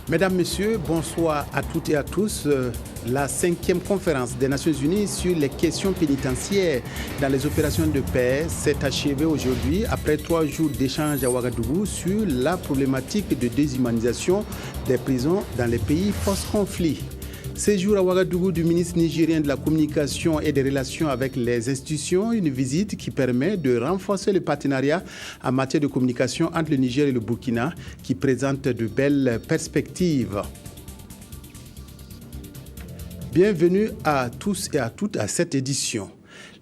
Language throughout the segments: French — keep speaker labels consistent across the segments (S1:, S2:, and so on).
S1: Mesdames, Messieurs, bonsoir à toutes et à tous. La 5e conférence des Nations Unies sur les questions pénitentiaires dans les opérations de paix s'est achevée aujourd'hui après 3 jours d'échanges à Ouagadougou sur la problématique de déshumanisation des prisons dans les pays post-conflit. Séjour à Ouagadougou du ministre nigérien de la Communication et des Relations avec les institutions, une visite qui permet de renforcer le partenariat en matière de communication entre le Niger et le Burkina, qui présente de belles perspectives. Bienvenue à tous et à toutes à cette édition.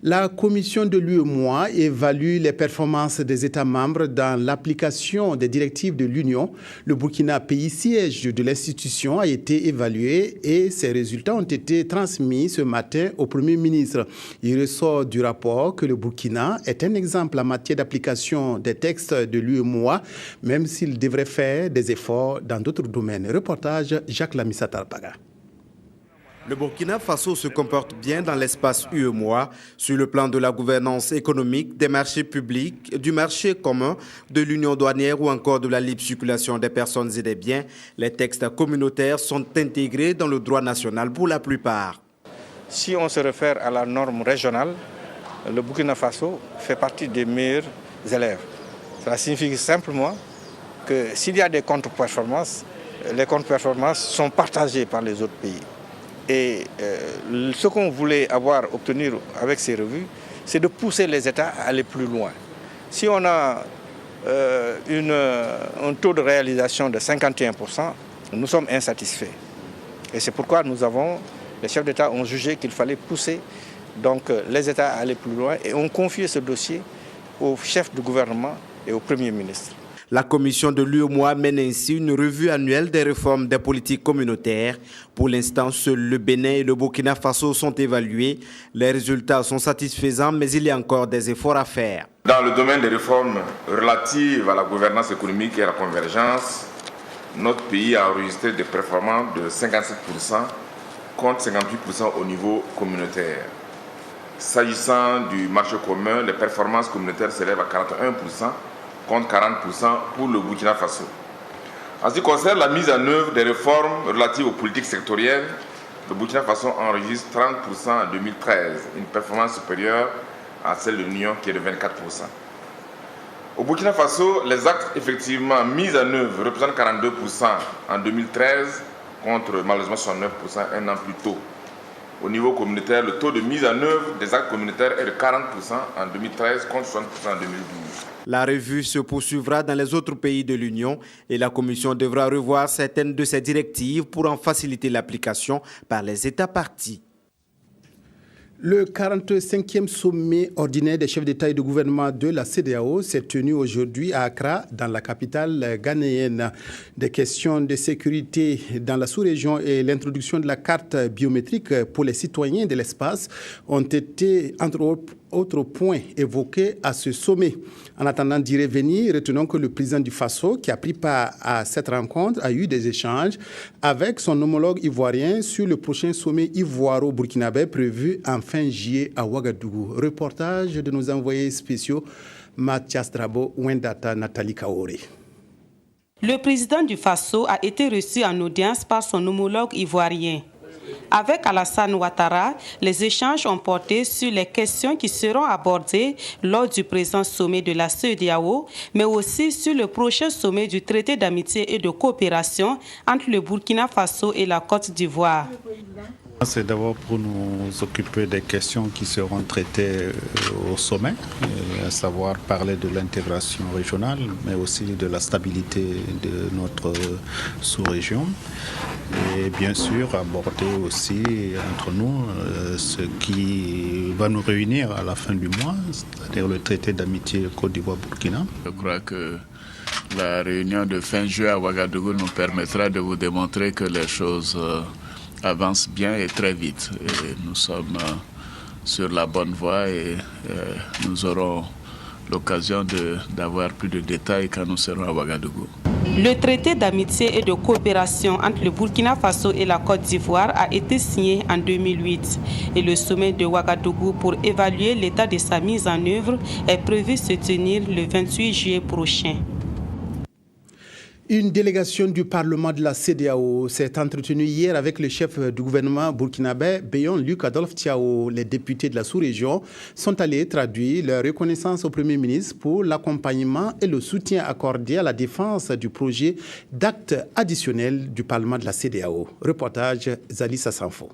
S1: La commission de l'UEMOA évalue les performances des États membres dans l'application des directives de l'Union. Le Burkina, pays siège de l'institution, a été évalué et ses résultats ont été transmis ce matin au Premier ministre. Il ressort du rapport que le Burkina est un exemple en matière d'application des textes de l'UEMOA, même s'il devrait faire des efforts dans d'autres domaines. Reportage Jacques Lamissa Tarpaga.
S2: Le Burkina Faso se comporte bien dans l'espace UEMOA sur le plan de la gouvernance économique, des marchés publics, du marché commun, de l'union douanière ou encore de la libre circulation des personnes et des biens. Les textes communautaires sont intégrés dans le droit national pour la plupart.
S3: Si on se réfère à la norme régionale, le Burkina Faso fait partie des meilleurs élèves. Cela signifie simplement que s'il y a des contre-performances, les contre-performances sont partagées par les autres pays. Et ce qu'on voulait obtenir avec ces revues, c'est de pousser les États à aller plus loin. Si on a un taux de réalisation de 51%, nous sommes insatisfaits. Et c'est pourquoi les chefs d'État ont jugé qu'il fallait pousser donc, les États à aller plus loin et ont confié ce dossier au chef du gouvernement et au Premier ministre.
S2: La commission de l'UEMOA mène ainsi une revue annuelle des réformes des politiques communautaires. Pour l'instant, seuls le Bénin et le Burkina Faso sont évalués. Les résultats sont satisfaisants, mais il y a encore des efforts à faire.
S4: Dans le domaine des réformes relatives à la gouvernance économique et à la convergence, notre pays a enregistré des performances de 57% contre 58% au niveau communautaire. S'agissant du marché commun, les performances communautaires s'élèvent à 41%. Contre 40% pour le Burkina Faso. En ce qui concerne la mise en œuvre des réformes relatives aux politiques sectorielles, le Burkina Faso enregistre 30% en 2013, une performance supérieure à celle de l'Union qui est de 24%. Au Burkina Faso, les actes effectivement mis en œuvre représentent 42% en 2013 contre malheureusement 69% un an plus tôt. Au niveau communautaire, le taux de mise en œuvre des actes communautaires est de 40% en 2013 contre 60% en 2012.
S2: La revue se poursuivra dans les autres pays de l'Union et la Commission devra revoir certaines de ses directives pour en faciliter l'application par les États parties.
S1: Le 45e sommet ordinaire des chefs d'État et de gouvernement de la CEDEAO s'est tenu aujourd'hui à Accra, dans la capitale ghanéenne. Des questions de sécurité dans la sous-région et l'introduction de la carte biométrique pour les citoyens de l'espace ont été, entre autres points, évoqués à ce sommet. En attendant d'y revenir, retenons que le président du Faso, qui a pris part à cette rencontre, a eu des échanges avec son homologue ivoirien sur le prochain sommet ivoiro-burkinabé prévu en fin juillet à Ouagadougou. Reportage de nos envoyés spéciaux Mathias Drabo, Wendata, Nathalie Kaoré.
S5: Le président du Faso a été reçu en audience par son homologue ivoirien. Avec Alassane Ouattara, les échanges ont porté sur les questions qui seront abordées lors du présent sommet de la CEDEAO, mais aussi sur le prochain sommet du traité d'amitié et de coopération entre le Burkina Faso et la Côte d'Ivoire.
S6: C'est d'abord pour nous occuper des questions qui seront traitées au sommet, à savoir parler de l'intégration régionale, mais aussi de la stabilité de notre sous-région. Et bien sûr, aborder aussi entre nous ce qui va nous réunir à la fin du mois, c'est-à-dire le traité d'amitié Côte d'Ivoire-Burkina.
S7: Je crois que la réunion de fin juillet à Ouagadougou nous permettra de vous démontrer que les choses avance bien et très vite. Et nous sommes sur la bonne voie et nous aurons l'occasion d'avoir plus de détails quand nous serons à Ouagadougou.
S5: Le traité d'amitié et de coopération entre le Burkina Faso et la Côte d'Ivoire a été signé en 2008 et le sommet de Ouagadougou pour évaluer l'état de sa mise en œuvre est prévu se tenir le 28 juillet prochain.
S1: Une délégation du Parlement de la CEDEAO s'est entretenue hier avec le chef du gouvernement burkinabé, Béyon Luc Adolphe Tiao. Les députés de la sous-région sont allés traduire leur reconnaissance au Premier ministre pour l'accompagnement et le soutien accordé à la défense du projet d'acte additionnel du Parlement de la CEDEAO. Reportage Zalissa Sanfo.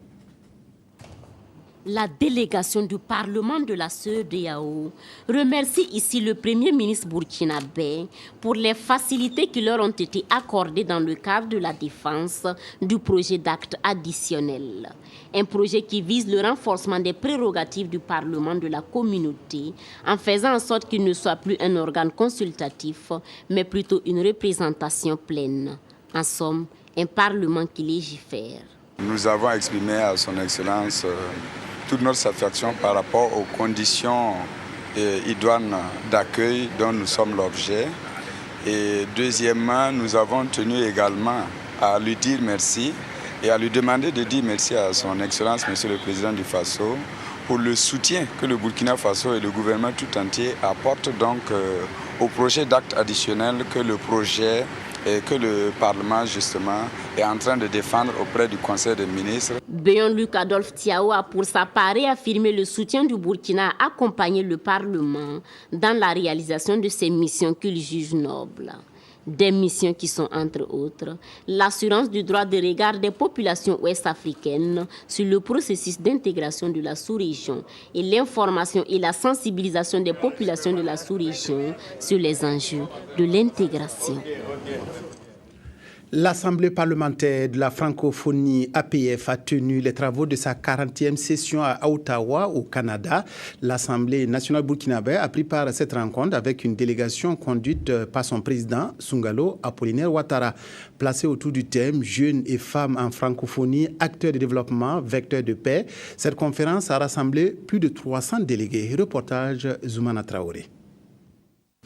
S8: La délégation du Parlement de la CEDEAO remercie ici le Premier ministre burkinabé pour les facilités qui leur ont été accordées dans le cadre de la défense du projet d'acte additionnel. Un projet qui vise le renforcement des prérogatives du Parlement de la communauté en faisant en sorte qu'il ne soit plus un organe consultatif, mais plutôt une représentation pleine. En somme, un Parlement qui légifère.
S9: Nous avons exprimé à son Excellence toute notre satisfaction par rapport aux conditions idoines d'accueil dont nous sommes l'objet. Et deuxièmement, nous avons tenu également à lui dire merci et à lui demander de dire merci à son Excellence, Monsieur le Président du Faso, pour le soutien que le Burkina Faso et le gouvernement tout entier apportent donc au projet d'acte additionnel que le Parlement, justement, est en train de défendre auprès du Conseil des ministres.
S8: Béyon Luc Adolphe Tiao a pour sa part réaffirmé le soutien du Burkina à accompagner le Parlement dans la réalisation de ses missions qu'il juge nobles. Des missions qui sont, entre autres, l'assurance du droit de regard des populations ouest-africaines sur le processus d'intégration de la sous-région et l'information et la sensibilisation des populations de la sous-région sur les enjeux de l'intégration.
S1: L'Assemblée parlementaire de la francophonie APF a tenu les travaux de sa 40e session à Ottawa, au Canada. L'Assemblée nationale burkinabé a pris part à cette rencontre avec une délégation conduite par son président, Sungalo Apollinaire Ouattara. Placée autour du thème « Jeunes et femmes en francophonie, acteurs de développement, vecteurs de paix », cette conférence a rassemblé plus de 300 délégués. Reportage Zoumana Traoré.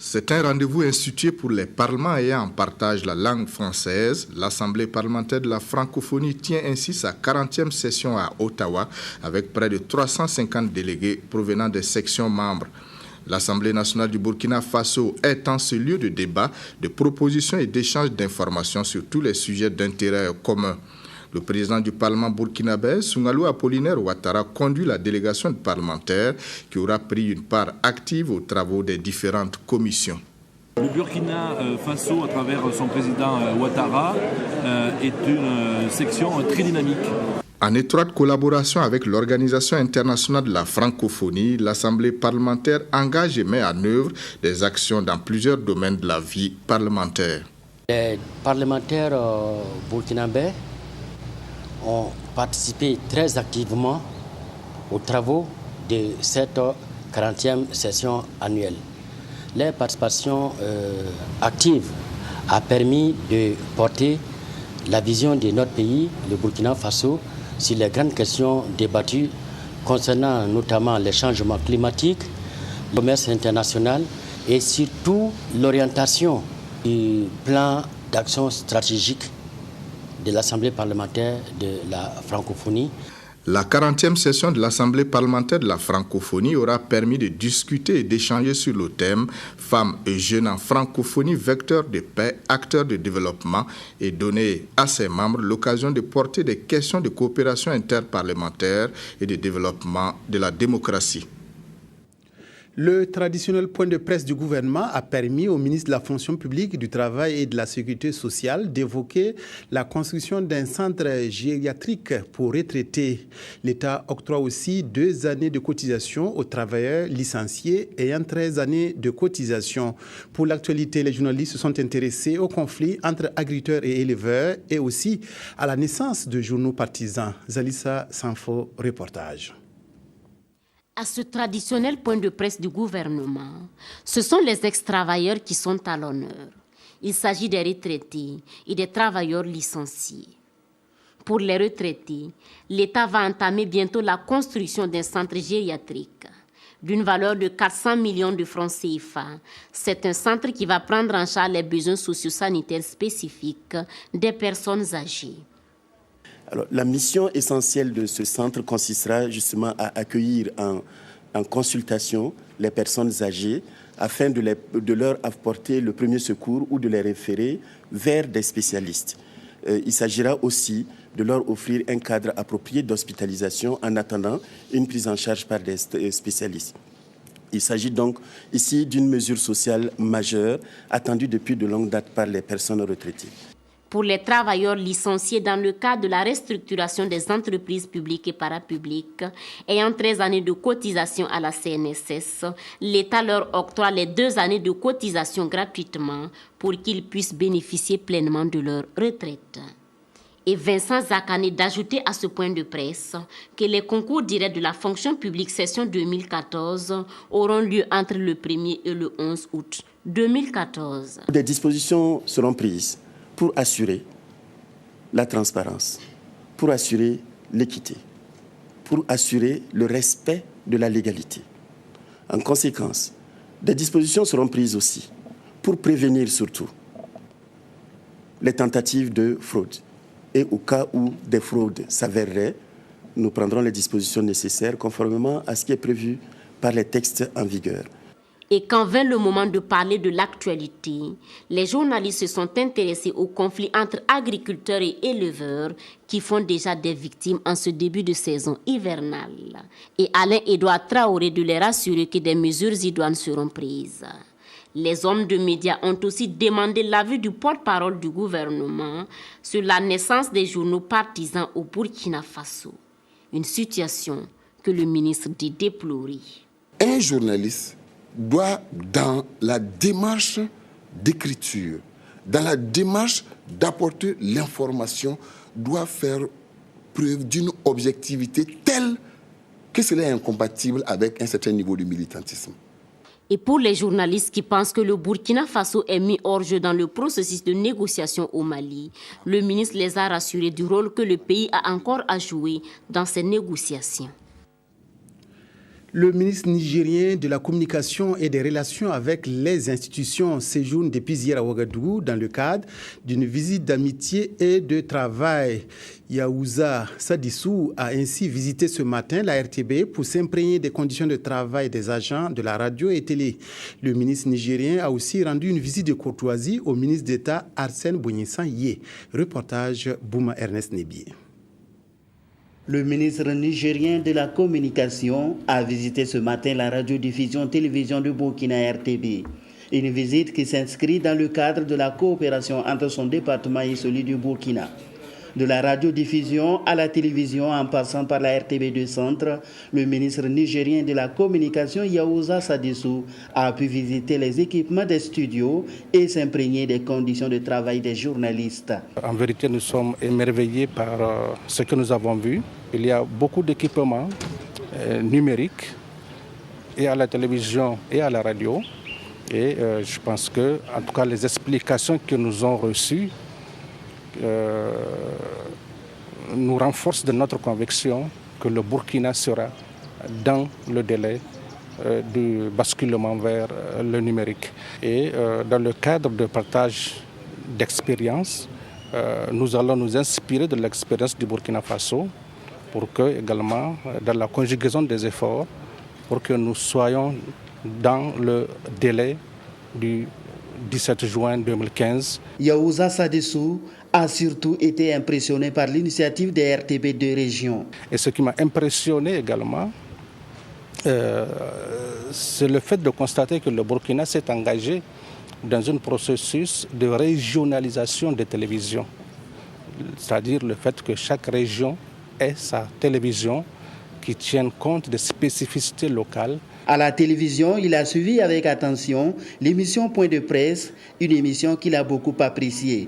S10: C'est un rendez-vous institué pour les parlements ayant en partage la langue française. L'Assemblée parlementaire de la francophonie tient ainsi sa 40e session à Ottawa avec près de 350 délégués provenant des sections membres. L'Assemblée nationale du Burkina Faso est en ce lieu de débat, de propositions et d'échanges d'informations sur tous les sujets d'intérêt commun. Le président du Parlement burkinabé, Sungalo Apollinaire Ouattara, conduit la délégation de parlementaires qui aura pris une part active aux travaux des différentes commissions.
S11: Le Burkina Faso, à travers son président Ouattara, est une section très dynamique.
S10: En étroite collaboration avec l'Organisation internationale de la francophonie, l'Assemblée parlementaire engage et met en œuvre des actions dans plusieurs domaines de la vie parlementaire.
S12: Les parlementaires burkinabés ont participé très activement aux travaux de cette 40e session annuelle. Leur participation active a permis de porter la vision de notre pays, le Burkina Faso, sur les grandes questions débattues concernant notamment les changements climatiques, le commerce international et surtout l'orientation du plan d'action stratégique de l'Assemblée parlementaire de la francophonie.
S10: La 40e session de l'Assemblée parlementaire de la francophonie aura permis de discuter et d'échanger sur le thème « Femmes et jeunes en francophonie, vecteurs de paix, acteurs de développement » et donner à ses membres l'occasion de porter des questions de coopération interparlementaire et de développement de la démocratie.
S1: Le traditionnel point de presse du gouvernement a permis au ministre de la fonction publique, du travail et de la sécurité sociale d'évoquer la construction d'un centre gériatrique pour retraités. L'État octroie aussi 2 années de cotisation aux travailleurs licenciés ayant 13 années de cotisation. Pour l'actualité, les journalistes se sont intéressés au conflit entre agriculteurs et éleveurs et aussi à la naissance de journaux partisans. Zalissa Sanfo, reportage.
S8: À ce traditionnel point de presse du gouvernement, ce sont les ex-travailleurs qui sont à l'honneur. Il s'agit des retraités et des travailleurs licenciés. Pour les retraités, l'État va entamer bientôt la construction d'un centre gériatrique d'une valeur de 400 millions de francs CFA. C'est un centre qui va prendre en charge les besoins socio-sanitaires spécifiques des personnes âgées.
S13: Alors, la mission essentielle de ce centre consistera justement à accueillir en en consultation les personnes âgées afin de leur apporter le premier secours ou de les référer vers des spécialistes. Il s'agira aussi de leur offrir un cadre approprié d'hospitalisation en attendant une prise en charge par des spécialistes. Il s'agit donc ici d'une mesure sociale majeure attendue depuis de longue date par les personnes retraitées.
S8: Pour les travailleurs licenciés dans le cadre de la restructuration des entreprises publiques et parapubliques ayant 13 années de cotisation à la CNSS, l'État leur octroie les 2 années de cotisation gratuitement pour qu'ils puissent bénéficier pleinement de leur retraite. Et Vincent Zakane d'ajouter à ce point de presse que les concours directs de la fonction publique session 2014 auront lieu entre le 1er et le 11 août 2014.
S13: Des dispositions seront prises pour assurer la transparence, pour assurer l'équité, pour assurer le respect de la légalité. En conséquence, des dispositions seront prises aussi pour prévenir surtout les tentatives de fraude. Et au cas où des fraudes s'avéreraient, nous prendrons les dispositions nécessaires conformément à ce qui est prévu par les textes en vigueur.
S8: Et quand vint le moment de parler de l'actualité, les journalistes se sont intéressés au conflit entre agriculteurs et éleveurs qui font déjà des victimes en ce début de saison hivernale. Et Alain-Édouard Traoré de les rassurer que des mesures idoines seront prises. Les hommes de médias ont aussi demandé l'avis du porte-parole du gouvernement sur la naissance des journaux partisans au Burkina Faso. Une situation que le ministre dit déplorer.
S14: Un journaliste doit, dans la démarche d'écriture, dans la démarche d'apporter l'information, doit faire preuve d'une objectivité telle que cela est incompatible avec un certain niveau de militantisme.
S8: Et pour les journalistes qui pensent que le Burkina Faso est mis hors jeu dans le processus de négociation au Mali, le ministre les a rassurés du rôle que le pays a encore à jouer dans ces négociations.
S1: Le ministre nigérien de la Communication et des Relations avec les institutions séjourne depuis hier à Ouagadougou dans le cadre d'une visite d'amitié et de travail. Yaouza Sadissou a ainsi visité ce matin la RTB pour s'imprégner des conditions de travail des agents de la radio et télé. Le ministre nigérien a aussi rendu une visite de courtoisie au ministre d'État Arsène Bouignissan Yé. Reportage Bouma Ernest Nébié.
S15: Le ministre nigérien de la Communication a visité ce matin la radiodiffusion-télévision de Burkina RTB. Une visite qui s'inscrit dans le cadre de la coopération entre son département et celui du Burkina. De la radiodiffusion à la télévision en passant par la RTB2 Centre, le ministre nigérien de la Communication Yaouza Sadissou a pu visiter les équipements des studios et s'imprégner des conditions de travail des journalistes.
S16: En vérité, nous sommes émerveillés par ce que nous avons vu. Il y a beaucoup d'équipements numériques et à la télévision et à la radio. Et je pense que, en tout cas, les explications que nous avons reçues nous renforcent de notre conviction que le Burkina sera dans le délai du basculement vers le numérique. Et dans le cadre de partage d'expérience, nous allons nous inspirer de l'expérience du Burkina Faso pour que, également, dans la conjugaison des efforts, pour que nous soyons dans le délai du 17 juin 2015.
S15: Yaouza Sadissou a surtout été impressionné par l'initiative des RTB de région.
S16: Et ce qui m'a impressionné également, c'est le fait de constater que le Burkina s'est engagé dans un processus de régionalisation des télévisions. C'est-à-dire le fait que chaque région ait sa télévision qui tienne compte des spécificités locales.
S15: À la télévision, il a suivi avec attention l'émission Point de presse, une émission qu'il a beaucoup appréciée.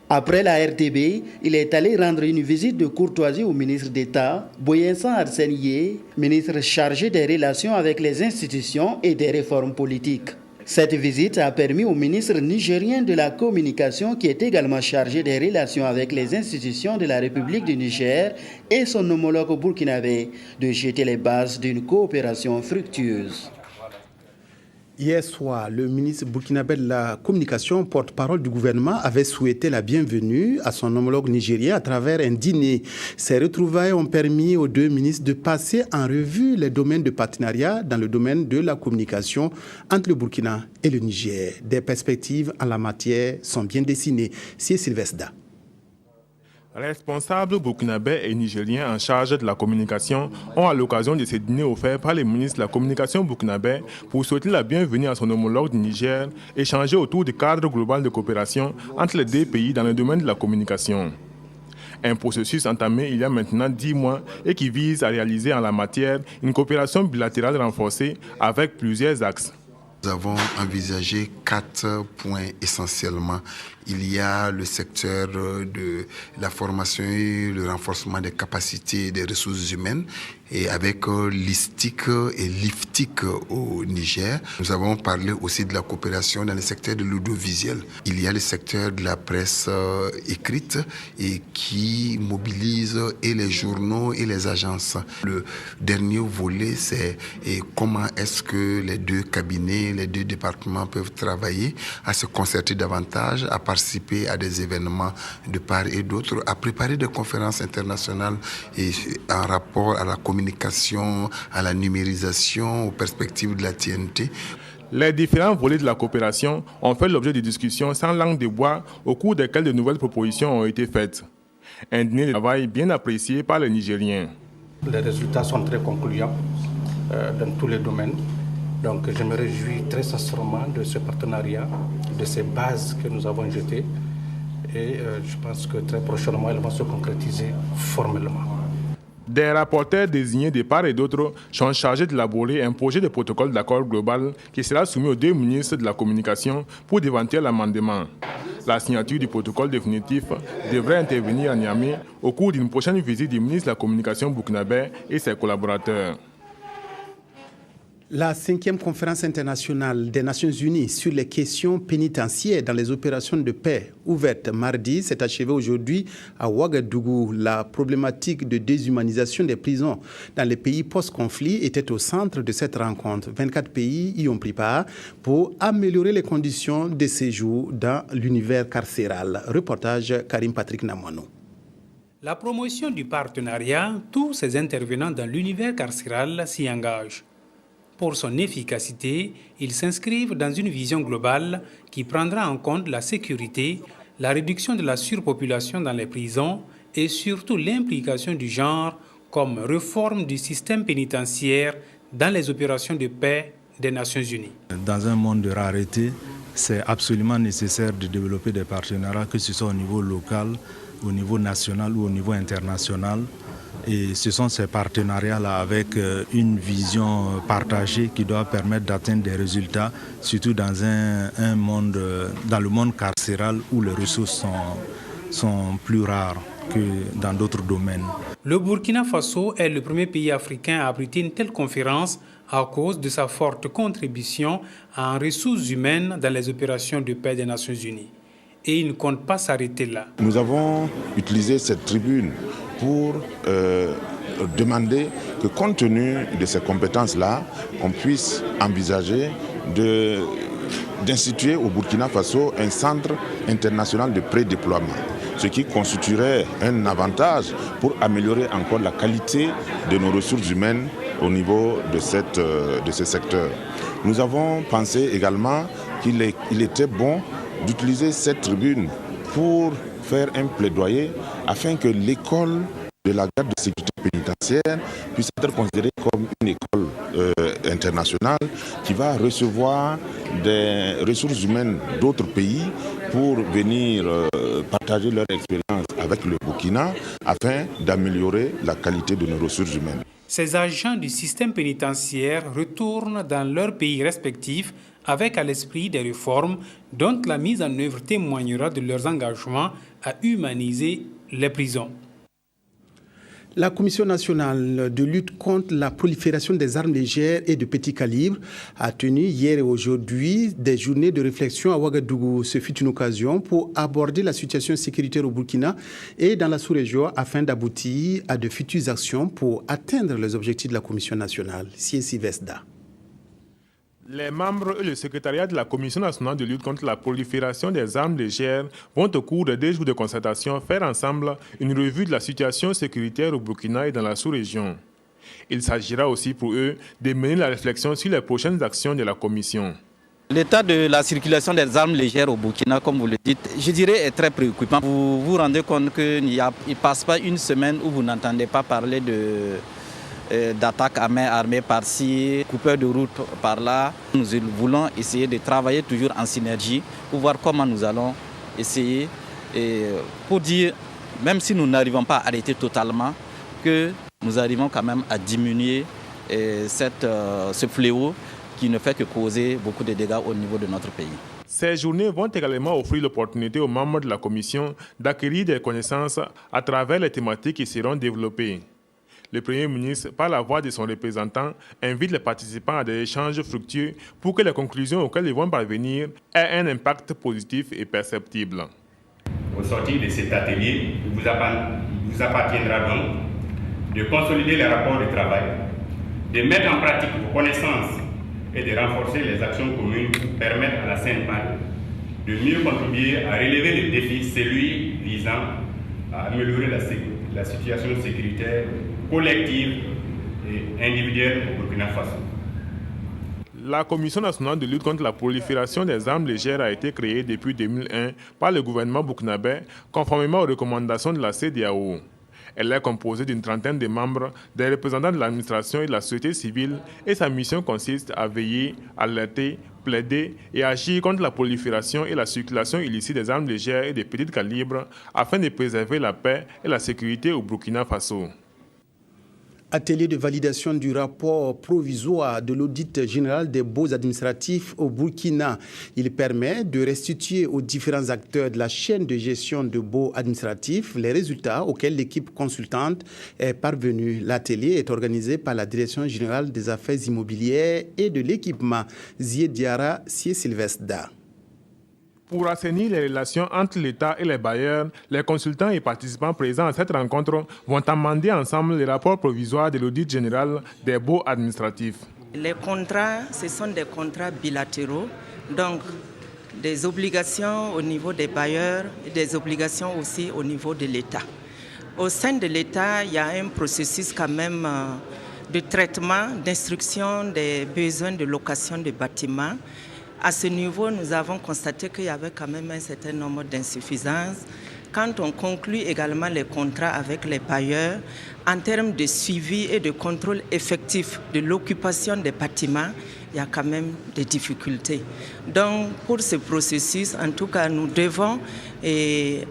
S15: Après la RTB, il est allé rendre une visite de courtoisie au ministre d'État, Bouignissan Arsène Yé, ministre chargé des relations avec les institutions et des réformes politiques. Cette visite a permis au ministre nigérien de la Communication, qui est également chargé des relations avec les institutions de la République du Niger et son homologue burkinabé, de jeter les bases d'une coopération fructueuse.
S1: Hier soir, le ministre burkinabé de la Communication, porte-parole du gouvernement, avait souhaité la bienvenue à son homologue nigérien à travers un dîner. Ces retrouvailles ont permis aux deux ministres de passer en revue les domaines de partenariat dans le domaine de la communication entre le Burkina et le Niger. Des perspectives en la matière sont bien dessinées. C'est Sylvestre Da.
S17: Responsables burkinabés et nigériens en charge de la communication ont à l'occasion de ce dîner offert par les ministres de la communication burkinabé pour souhaiter la bienvenue à son homologue du Niger, échanger autour du cadre global de coopération entre les deux pays dans le domaine de la communication. Un processus entamé il y a maintenant 10 mois et qui vise à réaliser en la matière une coopération bilatérale renforcée avec plusieurs axes.
S18: Nous avons envisagé 4 points essentiellement. Il y a le secteur de la formation et le renforcement des capacités des ressources humaines et avec l'ISTIC et l'IFTIC au Niger. Nous avons parlé aussi de la coopération dans le secteur de l'audiovisuel. Il y a le secteur de la presse écrite et qui mobilise et les journaux et les agences. Le dernier volet, c'est comment est-ce que les deux cabinets, les deux départements peuvent travailler à se concerter davantage, à participer à des événements de part et d'autre, à préparer des conférences internationales et en rapport à la communication, à la numérisation, aux perspectives de la TNT.
S17: Les différents volets de la coopération ont fait l'objet de discussions sans langue de bois au cours desquelles de nouvelles propositions ont été faites. Un dîner de travail bien apprécié par les Nigériens.
S16: Les résultats sont très concluants dans tous les domaines. Donc je me réjouis très sincèrement de ce partenariat, de ces bases que nous avons jetées. Et je pense que très prochainement, elles vont se concrétiser formellement.
S17: Des rapporteurs désignés de part et d'autre sont chargés d'élaborer un projet de protocole d'accord global qui sera soumis aux deux ministres de la Communication pour d'éventuels amendements. La signature du protocole définitif devrait intervenir à Niamey au cours d'une prochaine visite du ministre de la Communication burkinabé et ses collaborateurs.
S1: La 5e conférence internationale des Nations Unies sur les questions pénitentiaires dans les opérations de paix, ouverte mardi, s'est achevée aujourd'hui à Ouagadougou. La problématique de déshumanisation des prisons dans les pays post-conflit était au centre de cette rencontre. 24 pays y ont pris part pour améliorer les conditions de séjour dans l'univers carcéral. Reportage Karim Patrick Namouano.
S19: La promotion du partenariat, tous ces intervenants dans l'univers carcéral s'y engagent. Pour son efficacité, ils s'inscrivent dans une vision globale qui prendra en compte la sécurité, la réduction de la surpopulation dans les prisons et surtout l'implication du genre comme réforme du système pénitentiaire dans les opérations de paix des Nations Unies.
S20: Dans un monde de rareté, c'est absolument nécessaire de développer des partenariats, que ce soit au niveau local, au niveau national ou au niveau international. Et ce sont ces partenariats-là avec une vision partagée qui doit permettre d'atteindre des résultats, surtout dans dans le monde carcéral où les ressources sont plus rares que dans d'autres domaines.
S19: Le Burkina Faso est le premier pays africain à abriter une telle conférence à cause de sa forte contribution en ressources humaines dans les opérations de paix des Nations Unies. Et il ne compte pas s'arrêter là.
S21: Nous avons utilisé cette tribune pour demander que, compte tenu de ces compétences-là, on puisse envisager d'instituer au Burkina Faso un centre international de pré-déploiement, ce qui constituerait un avantage pour améliorer encore la qualité de nos ressources humaines au niveau de ce secteur. Nous avons pensé également qu'il était bon d'utiliser cette tribune pour faire un plaidoyer afin que l'école de la garde de sécurité pénitentiaire puisse être considérée comme une école internationale qui va recevoir des ressources humaines d'autres pays pour venir partager leur expérience avec le Burkina afin d'améliorer la qualité de nos ressources humaines.
S19: Ces agents du système pénitentiaire retournent dans leurs pays respectifs avec à l'esprit des réformes dont la mise en œuvre témoignera de leurs engagements à humaniser les prisons.
S1: La Commission nationale de lutte contre la prolifération des armes légères et de petit calibre a tenu hier et aujourd'hui des journées de réflexion à Ouagadougou. Ce fut une occasion pour aborder la situation sécuritaire au Burkina et dans la sous-région afin d'aboutir à de futures actions pour atteindre les objectifs de la Commission nationale. C'est Sylvestre Da.
S17: Les membres et le secrétariat de la Commission nationale de lutte contre la prolifération des armes légères vont au cours de 2 jours de concertation faire ensemble une revue de la situation sécuritaire au Burkina et dans la sous-région. Il s'agira aussi pour eux de mener la réflexion sur les prochaines actions de la Commission.
S3: L'état de la circulation des armes légères au Burkina, comme vous le dites, je dirais est très préoccupant. Vous vous rendez compte qu'il ne passe pas une semaine où vous n'entendez pas parler d'attaques à main armée par-ci, coupeurs de route par-là. Nous voulons essayer de travailler toujours en synergie pour voir comment nous allons essayer, pour dire, même si nous n'arrivons pas à arrêter totalement, que nous arrivons quand même à diminuer ce fléau qui ne fait que causer beaucoup de dégâts au niveau de notre pays.
S17: Ces journées vont également offrir l'opportunité aux membres de la Commission d'acquérir des connaissances à travers les thématiques qui seront développées. Le Premier ministre, par la voix de son représentant, invite les participants à des échanges fructueux pour que les conclusions auxquelles ils vont parvenir aient un impact positif et perceptible.
S22: Au sortir de cet atelier, il vous appartiendra donc de consolider les rapports de travail, de mettre en pratique vos connaissances et de renforcer les actions communes pour permettre à la Seine-Marie de mieux contribuer à relever les défis, celui visant à améliorer la situation sécuritaire collective et individuelle au Burkina Faso.
S17: La Commission nationale de lutte contre la prolifération des armes légères a été créée depuis 2001 par le gouvernement burkinabé, conformément aux recommandations de la CEDEAO. Elle est composée d'une trentaine de membres, des représentants de l'administration et de la société civile, et sa mission consiste à veiller, alerter, plaider et agir contre la prolifération et la circulation illicite des armes légères et des petits calibres afin de préserver la paix et la sécurité au Burkina Faso.
S1: Atelier de validation du rapport provisoire de l'audit général des baux administratifs au Burkina. Il permet de restituer aux différents acteurs de la chaîne de gestion de baux administratifs les résultats auxquels l'équipe consultante est parvenue. L'atelier est organisé par la Direction générale des affaires immobilières et de l'équipement, Ziediara Sylvestre.
S17: Pour assainir les relations entre l'État et les bailleurs, les consultants et participants présents à cette rencontre vont amender ensemble les rapports provisoires de l'audit général des baux administratifs.
S23: Les contrats, ce sont des contrats bilatéraux, donc des obligations au niveau des bailleurs et des obligations aussi au niveau de l'État. Au sein de l'État, il y a un processus quand même de traitement, d'instruction des besoins de location de bâtiments. À ce niveau, nous avons constaté qu'il y avait quand même un certain nombre d'insuffisances. Quand on conclut également les contrats avec les bailleurs, en termes de suivi et de contrôle effectif de l'occupation des bâtiments, il y a quand même des difficultés. Donc, pour ce processus, en tout cas, nous devons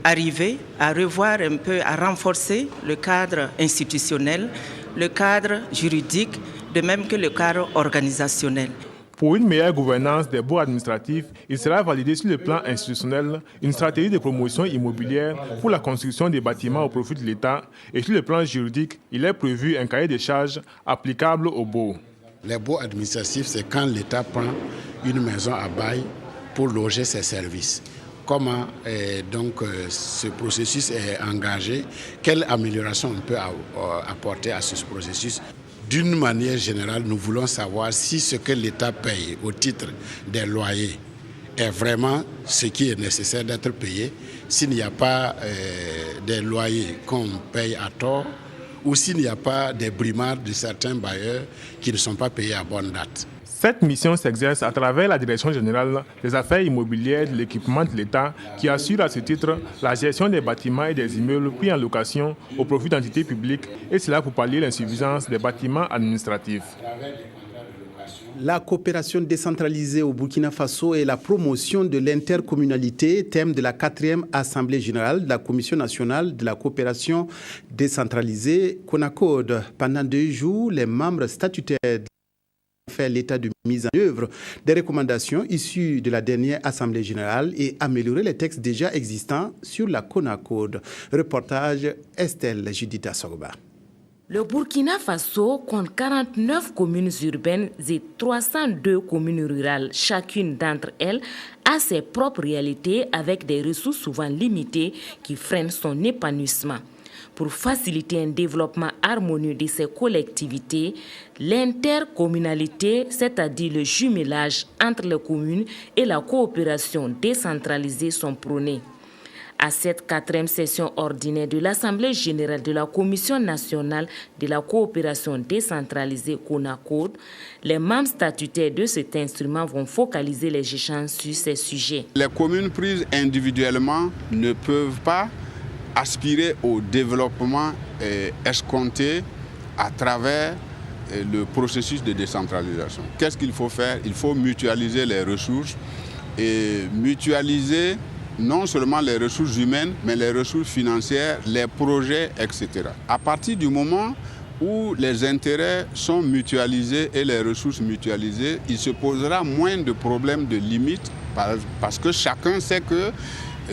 S23: arriver à revoir un peu, à renforcer le cadre institutionnel, le cadre juridique, de même que le cadre organisationnel.
S17: Pour une meilleure gouvernance des baux administratifs, il sera validé sur le plan institutionnel une stratégie de promotion immobilière pour la construction des bâtiments au profit de l'État et sur le plan juridique, il est prévu un cahier des charges applicable aux baux.
S24: Les baux administratifs, c'est quand l'État prend une maison à bail pour loger ses services. Comment ce processus est engagé? Quelle amélioration on peut apporter à ce processus? D'une manière générale, nous voulons savoir si ce que l'État paye au titre des loyers est vraiment ce qui est nécessaire d'être payé, s'il n'y a pas des loyers qu'on paye à tort ou s'il n'y a pas des brimades de certains bailleurs qui ne sont pas payés à bonne date.
S17: Cette mission s'exerce à travers la Direction générale des affaires immobilières et de l'équipement de l'État qui assure à ce titre la gestion des bâtiments et des immeubles pris en location au profit d'entités publiques et cela pour pallier l'insuffisance des bâtiments administratifs.
S1: La coopération décentralisée au Burkina Faso et la promotion de l'intercommunalité, thème de la 4e Assemblée générale de la Commission nationale de la coopération décentralisée, CONACODE. Pendant 2 jours, les membres statutaires faire l'état de mise en œuvre des recommandations issues de la dernière Assemblée générale et améliorer les textes déjà existants sur la CONACODE. Reportage Estelle Judita Sogba.
S25: Le Burkina Faso compte 49 communes urbaines et 302 communes rurales. Chacune d'entre elles a ses propres réalités avec des ressources souvent limitées qui freinent son épanouissement. pour faciliter un développement harmonieux de ces collectivités, l'intercommunalité, c'est-à-dire le jumelage entre les communes et la coopération décentralisée sont prônés. À cette 4e session ordinaire de l'Assemblée générale de la Commission nationale de la coopération décentralisée CONACOD, les membres statutaires de cet instrument vont focaliser les échanges sur ces sujets.
S2: Les communes prises individuellement ne peuvent pas aspirer au développement escompté à travers le processus de décentralisation. Qu'est-ce qu'il faut faire? Il faut mutualiser les ressources et mutualiser non seulement les ressources humaines, mais les ressources financières, les projets, etc. À partir du moment où les intérêts sont mutualisés et les ressources mutualisées, il se posera moins de problèmes de limites parce que chacun sait que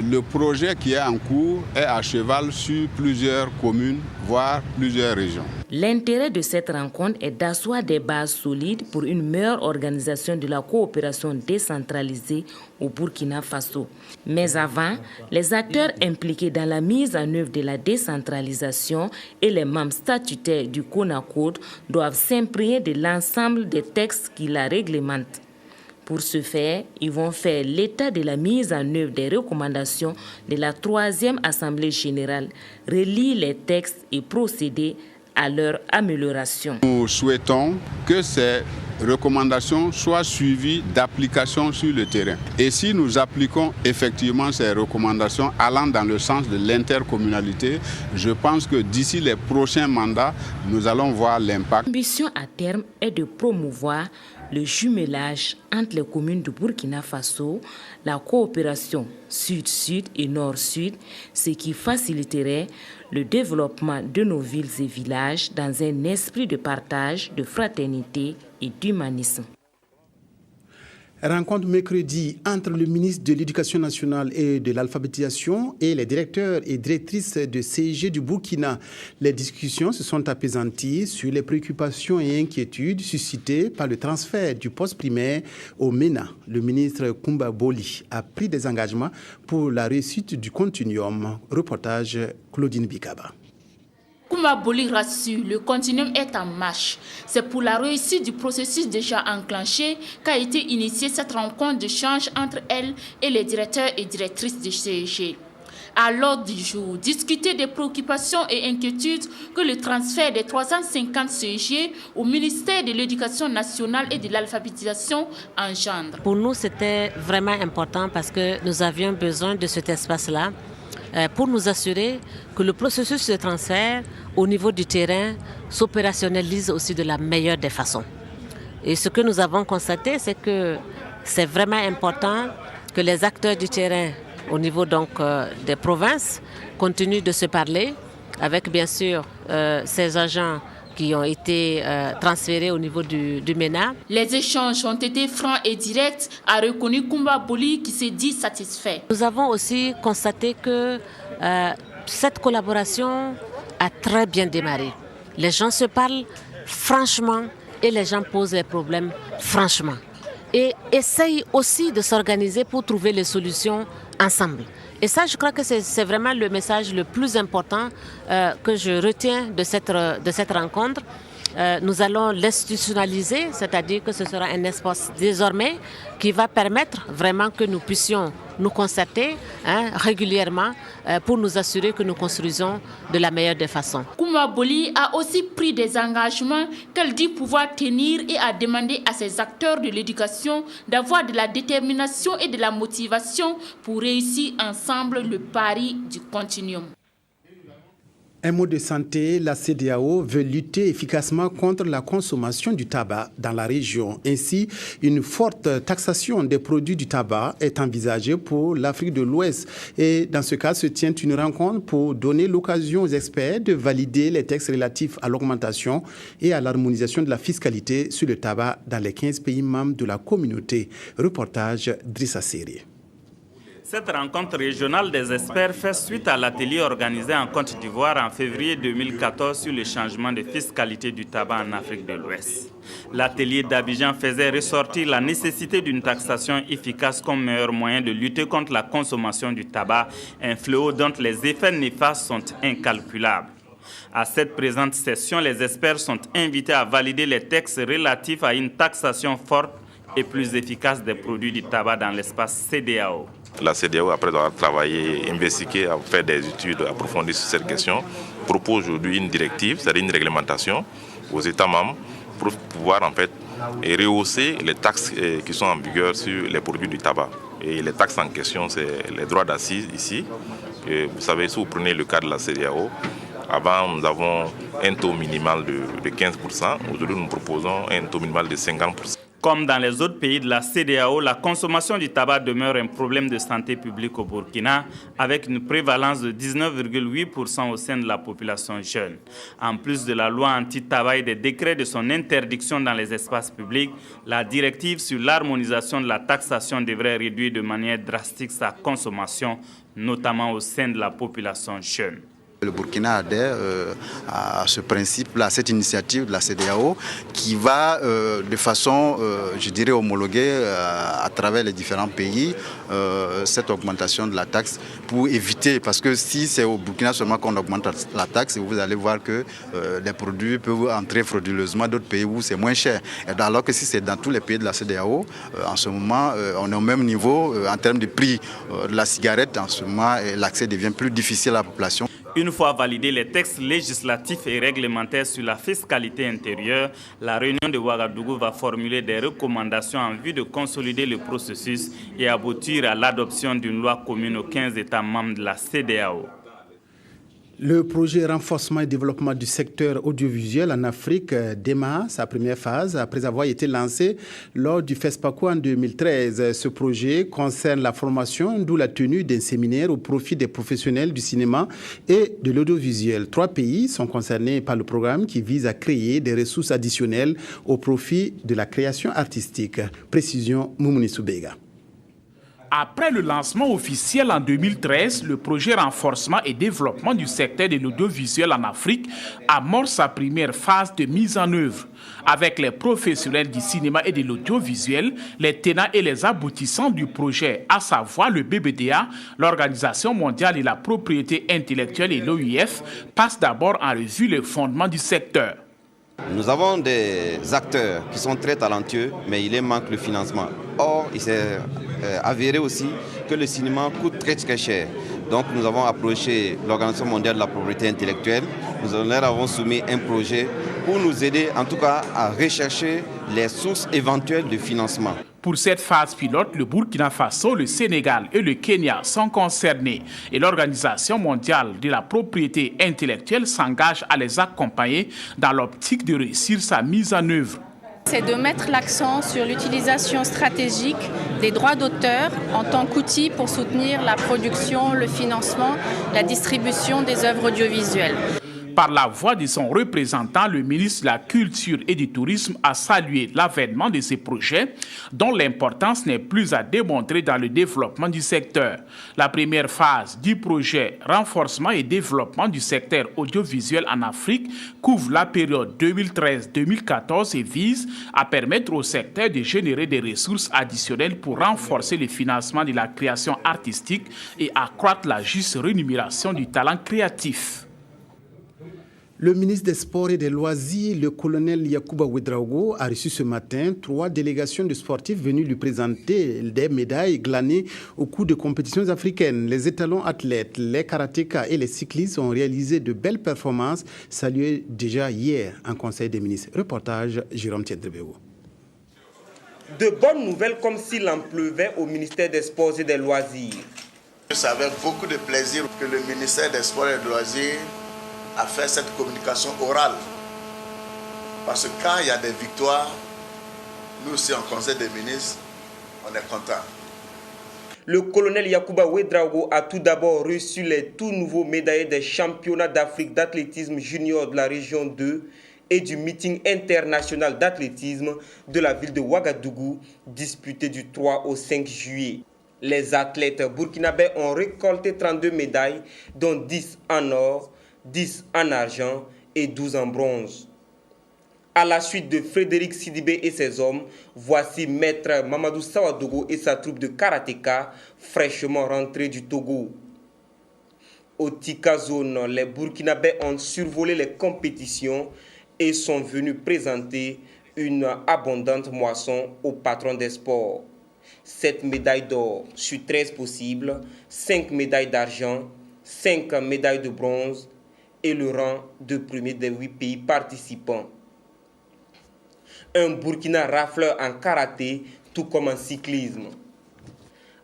S2: le projet qui est en cours est à cheval sur plusieurs communes, voire plusieurs régions.
S25: L'intérêt de cette rencontre est d'asseoir des bases solides pour une meilleure organisation de la coopération décentralisée au Burkina Faso. Mais avant, les acteurs impliqués dans la mise en œuvre de la décentralisation et les membres statutaires du CONACOD doivent s'imprégner de l'ensemble des textes qui la réglementent. Pour ce faire, ils vont faire l'état de la mise en œuvre des recommandations de la 3e Assemblée générale, relire les textes et procéder à leur amélioration.
S2: Nous souhaitons que ces recommandations soient suivies d'application sur le terrain. Et si nous appliquons effectivement ces recommandations allant dans le sens de l'intercommunalité, je pense que d'ici les prochains mandats, nous allons voir l'impact.
S25: L'ambition à terme est de promouvoir le jumelage entre les communes de Burkina Faso, la coopération sud-sud et nord-sud, ce qui faciliterait le développement de nos villes et villages dans un esprit de partage, de fraternité et d'humanisme.
S1: Rencontre mercredi entre le ministre de l'Éducation nationale et de l'alphabétisation et les directeurs et directrices de CEG du Burkina. Les discussions se sont apaisanties sur les préoccupations et inquiétudes suscitées par le transfert du poste primaire au MENA. Le ministre Koumba Boli a pris des engagements pour la réussite du continuum. Reportage Claudine Bikaba.
S4: Koumba Boli rassure, le continuum est en marche. C'est pour la réussite du processus déjà enclenché qu'a été initiée cette rencontre d'échange entre elle et les directeurs et directrices de CEG. À l'ordre du jour, discuter des préoccupations et inquiétudes que le transfert des 350 CEG au ministère de l'Éducation nationale et de l'alphabétisation engendre.
S5: Pour nous, c'était vraiment important parce que nous avions besoin de cet espace-là pour nous assurer que le processus de transfert au niveau du terrain s'opérationnalise aussi de la meilleure des façons. Et ce que nous avons constaté, c'est que c'est vraiment important que les acteurs du terrain au niveau donc des provinces continuent de se parler avec bien sûr ces agents qui ont été transférés au niveau du MENA.
S4: Les échanges ont été francs et directs, a reconnu Koumba Boli qui s'est dit satisfait.
S5: Nous avons aussi constaté que cette collaboration a très bien démarré. Les gens se parlent franchement et les gens posent les problèmes franchement. Et essayent aussi de s'organiser pour trouver les solutions ensemble. Et ça, je crois que c'est vraiment le message le plus important que je retiens de cette rencontre. Nous allons l'institutionnaliser, c'est-à-dire que ce sera un espace désormais qui va permettre vraiment que nous puissions nous concerter régulièrement pour nous assurer que nous construisons de la meilleure des façons.
S4: Koumba Boli a aussi pris des engagements qu'elle dit pouvoir tenir et a demandé à ses acteurs de l'éducation d'avoir de la détermination et de la motivation pour réussir ensemble le pari du continuum.
S1: Un mot de santé, la CEDEAO veut lutter efficacement contre la consommation du tabac dans la région. Ainsi, une forte taxation des produits du tabac est envisagée pour l'Afrique de l'Ouest. Et dans ce cas, se tient une rencontre pour donner l'occasion aux experts de valider les textes relatifs à l'augmentation et à l'harmonisation de la fiscalité sur le tabac dans les 15 pays membres de la communauté. Reportage Drissa Seri.
S6: Cette rencontre régionale des experts fait suite à l'atelier organisé en Côte d'Ivoire en février 2014 sur le changement de fiscalité du tabac en Afrique de l'Ouest. L'atelier d'Abidjan faisait ressortir la nécessité d'une taxation efficace comme meilleur moyen de lutter contre la consommation du tabac, un fléau dont les effets néfastes sont incalculables. À cette présente session, les experts sont invités à valider les textes relatifs à une taxation forte et plus efficace des produits du tabac dans l'espace CEDEAO.
S7: La CEDEAO, après avoir travaillé, investigué, fait des études approfondies sur cette question, propose aujourd'hui une directive, c'est-à-dire une réglementation aux États membres pour pouvoir en fait rehausser les taxes qui sont en vigueur sur les produits du tabac. Et les taxes en question, c'est les droits d'assises ici. Et vous savez, si vous prenez le cas de la CEDEAO, avant nous avons un taux minimal de 15%, aujourd'hui nous proposons un taux minimal de 50%.
S6: Comme dans les autres pays de la CEDEAO, la consommation du tabac demeure un problème de santé publique au Burkina, avec une prévalence de 19,8% au sein de la population jeune. En plus de la loi anti-tabac et des décrets de son interdiction dans les espaces publics, la directive sur l'harmonisation de la taxation devrait réduire de manière drastique sa consommation, notamment au sein de la population jeune.
S9: Le Burkina adhère à ce principe-là, à cette initiative de la CEDEAO qui va de façon, je dirais, homologuer à travers les différents pays cette augmentation de la taxe pour éviter, parce que si c'est au Burkina seulement qu'on augmente la taxe, vous allez voir que les produits peuvent entrer frauduleusement d'autres pays où c'est moins cher. Et alors que si c'est dans tous les pays de la CEDEAO, en ce moment, on est au même niveau en termes de prix de la cigarette. En ce moment, l'accès devient plus difficile à la population.
S6: Une fois validés les textes législatifs et réglementaires sur la fiscalité intérieure, la réunion de Ouagadougou va formuler des recommandations en vue de consolider le processus et aboutir à l'adoption d'une loi commune aux 15 États membres de la CEDEAO.
S1: Le projet renforcement et développement du secteur audiovisuel en Afrique démarre sa première phase après avoir été lancé lors du FESPACO en 2013. Ce projet concerne la formation, d'où la tenue d'un séminaire au profit des professionnels du cinéma et de l'audiovisuel. 3 pays sont concernés par le programme qui vise à créer des ressources additionnelles au profit de la création artistique. Précision Moumouni Soubega.
S11: Après le lancement officiel en 2013, le projet renforcement et développement du secteur de l'audiovisuel en Afrique amorce sa première phase de mise en œuvre. Avec les professionnels du cinéma et de l'audiovisuel, les tenants et les aboutissants du projet, à savoir le BBDA, l'Organisation mondiale de la propriété intellectuelle et l'OIF, passent d'abord en revue les fondements du secteur.
S12: Nous avons des acteurs qui sont très talentueux, mais il leur manque le financement. Or, il s'est avéré aussi que le cinéma coûte très très cher. Donc nous avons approché l'Organisation mondiale de la propriété intellectuelle. Nous leur avons soumis un projet pour nous aider en tout cas à rechercher les sources éventuelles de financement.
S11: Pour cette phase pilote, le Burkina Faso, le Sénégal et le Kenya sont concernés et l'Organisation mondiale de la propriété intellectuelle s'engage à les accompagner dans l'optique de réussir sa mise en œuvre.
S26: C'est de mettre l'accent sur l'utilisation stratégique des droits d'auteur en tant qu'outil pour soutenir la production, le financement, la distribution des œuvres audiovisuelles.
S11: Par la voix de son représentant, le ministre de la Culture et du Tourisme a salué l'avènement de ces projets dont l'importance n'est plus à démontrer dans le développement du secteur. La première phase du projet renforcement et développement du secteur audiovisuel en Afrique couvre la période 2013-2014 et vise à permettre au secteur de générer des ressources additionnelles pour renforcer le financement de la création artistique et accroître la juste rémunération du talent créatif.
S1: Le ministre des Sports et des Loisirs, le colonel Yacouba Ouédraogo, a reçu ce matin 3 délégations de sportifs venus lui présenter des médailles glanées au cours de compétitions africaines. Les étalons athlètes, les karatékas et les cyclistes ont réalisé de belles performances, saluées déjà hier en Conseil des ministres. Reportage Jérôme Tiendrebeo.
S27: De bonnes nouvelles comme s'il en pleuvait au ministère des Sports et des Loisirs.
S28: C'est avec beaucoup de plaisir que le ministère des Sports et des Loisirs à faire cette communication orale. Parce que quand il y a des victoires, nous aussi en Conseil des ministres, on est contents.
S27: Le colonel Yacouba Ouédraogo a tout d'abord reçu les tout nouveaux médaillés des championnats d'Afrique d'athlétisme junior de la région 2 et du meeting international d'athlétisme de la ville de Ouagadougou, disputé du 3 au 5 juillet. Les athlètes burkinabés ont récolté 32 médailles, dont 10 en or, 10 en argent et 12 en bronze. À la suite de Frédéric Sidibé et ses hommes, voici Maître Mamadou Sawadogo et sa troupe de karatéka fraîchement rentrés du Togo. Au Tika Zone, les Burkinabés ont survolé les compétitions et sont venus présenter une abondante moisson au patron des sports. 7 médailles d'or sur 13 possibles, 5 médailles d'argent, 5 médailles de bronze et le rang de premier des 8 pays participants. Un Burkina rafleur en karaté, tout comme en cyclisme.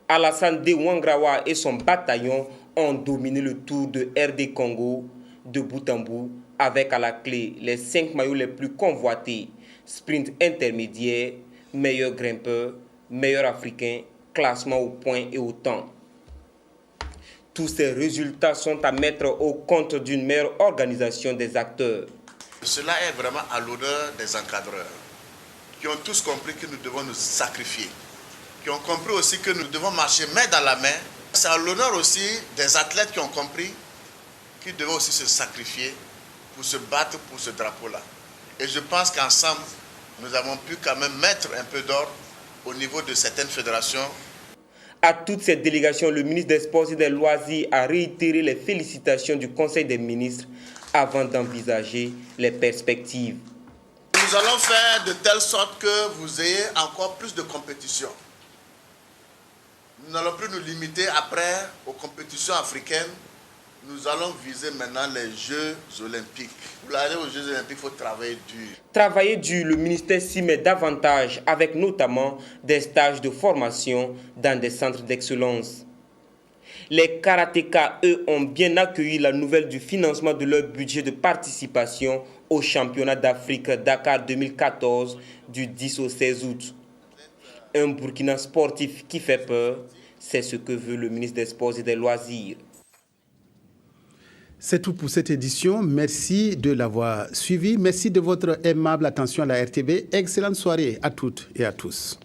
S27: Alassane De Wangrawa et son bataillon ont dominé le Tour de RD Congo de bout en bout, avec à la clé les 5 maillots les plus convoités: sprint intermédiaire, meilleur grimpeur, meilleur africain, classement au point et au temps. Tous ces résultats sont à mettre au compte d'une meilleure organisation des acteurs.
S28: Cela est vraiment à l'honneur des encadreurs, qui ont tous compris que nous devons nous sacrifier, qui ont compris aussi que nous devons marcher main dans la main. C'est à l'honneur aussi des athlètes qui ont compris qu'ils devaient aussi se sacrifier pour se battre pour ce drapeau-là. Et je pense qu'ensemble, nous avons pu quand même mettre un peu d'ordre au niveau de certaines fédérations.
S27: À toute cette délégation, le ministre des Sports et des Loisirs a réitéré les félicitations du Conseil des ministres avant d'envisager les perspectives.
S28: Nous allons faire de telle sorte que vous ayez encore plus de compétitions. Nous n'allons plus nous limiter après aux compétitions africaines. Nous allons viser maintenant les Jeux Olympiques. Pour aller aux Jeux Olympiques, il faut travailler dur.
S27: Travailler dur, le ministère s'y met davantage, avec notamment des stages de formation dans des centres d'excellence. Les karatékas, eux, ont bien accueilli la nouvelle du financement de leur budget de participation au championnat d'Afrique Dakar 2014 du 10 au 16 août. Un Burkina sportif qui fait peur, c'est ce que veut le ministre des Sports et des Loisirs.
S1: C'est tout pour cette édition. Merci de l'avoir suivi. Merci de votre aimable attention à la RTV. Excellente soirée à toutes et à tous.